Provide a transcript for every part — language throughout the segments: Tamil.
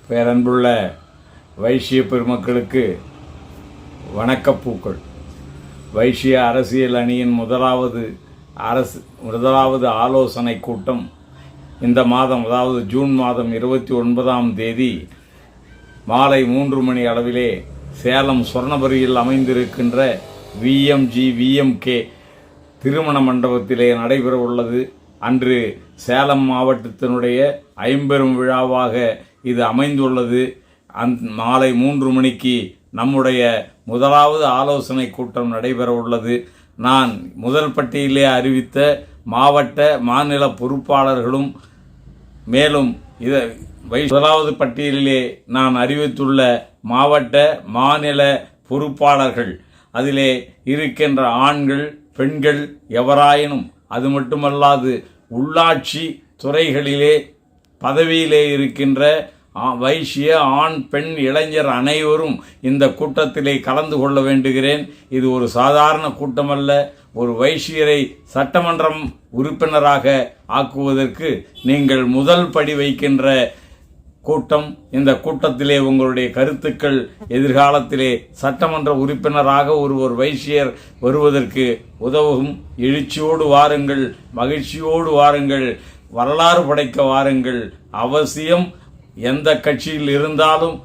பேரன்புள்ள வைசிய பெருமக்களுக்கு வணக்கப்பூக்கள். வைசிய அரசியல் அணியின் முதலாவது ஆலோசனை கூட்டம் இந்த மாதம், அதாவது ஜூன் மாதம் 29ஆம் தேதி மாலை 3 மணி அளவிலே சேலம் சொர்ணபுரியில் அமைந்திருக்கின்ற VMK திருமண மண்டபத்திலே நடைபெற உள்ளது. அன்று சேலம் மாவட்டத்தினுடைய ஐம்பெரும் விழாவாக இது அமைந்துள்ளது. மாலை 3 மணிக்கு நம்முடைய முதலாவது ஆலோசனை கூட்டம் நடைபெற உள்ளது. நான் முதல் பட்டியலே அறிவித்த மாவட்ட மாநில பொறுப்பாளர்களும், மேலும் முதலாவது பட்டியலிலே நான் அறிவித்துள்ள மாவட்ட மாநில பொறுப்பாளர்கள், அதிலே இருக்கின்ற ஆண்கள் பெண்கள் எவராயினும், அது மட்டுமல்லாது உள்ளாட்சி துறைகளிலே பதவியிலே இருக்கின்ற வைசிய ஆண் பெண் இளைஞர் அனைவரும் இந்த கூட்டத்திலே கலந்து கொள்ள வேண்டுகிறேன். இது ஒரு சாதாரண கூட்டமல்ல. ஒரு வைசியரை சட்டமன்றம் உறுப்பினராக ஆக்குவதற்கு நீங்கள் முதல் படி வைக்கின்ற கூட்டம். இந்த கூட்டத்திலே உங்களுடைய கருத்துக்கள் எதிர்காலத்திலே சட்டமன்ற உறுப்பினராக ஒரு வைசியர் வருவதற்கு உதவும். எழுச்சியோடு வாருங்கள், மகிழ்ச்சியோடு வாருங்கள், வரலாறு படைக்க வாருங்கள். அவசியம் எந்த கட்சியில் இருந்தாலும்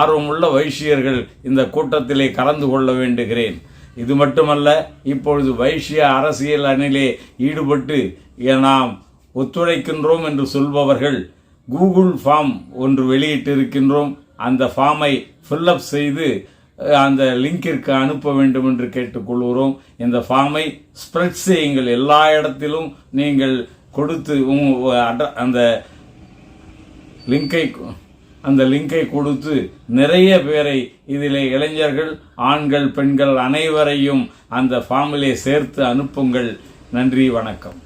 ஆர்வமுள்ள வைசியர்கள் இந்த கூட்டத்திலே கலந்து கொள்ள வேண்டுகிறேன். இது மட்டுமல்ல, இப்பொழுது வைசிய அரசியல் அணியிலே ஈடுபட்டு நாம் ஒத்துழைக்கின்றோம் என்று சொல்பவர்கள் கூகுள் ஃபார்ம் ஒன்று வெளியிட்டிருக்கின்றோம். அந்த ஃபார்மை ஃபில்லப் செய்து அந்த லிங்கிற்கு அனுப்ப வேண்டும் என்று கேட்டுக்கொள்கிறோம். இந்த ஃபார்மை ஸ்ப்ரெட் செய்யுங்கள். எல்லா இடத்திலும் நீங்கள் கொடுத்து அந்த லிங்கை கொடுத்து நிறைய பேரை இதிலே இளைஞர்கள், ஆண்கள், பெண்கள் அனைவரையும் அந்த ஃபார்மிலே சேர்த்து அனுப்புங்கள். நன்றி, வணக்கம்.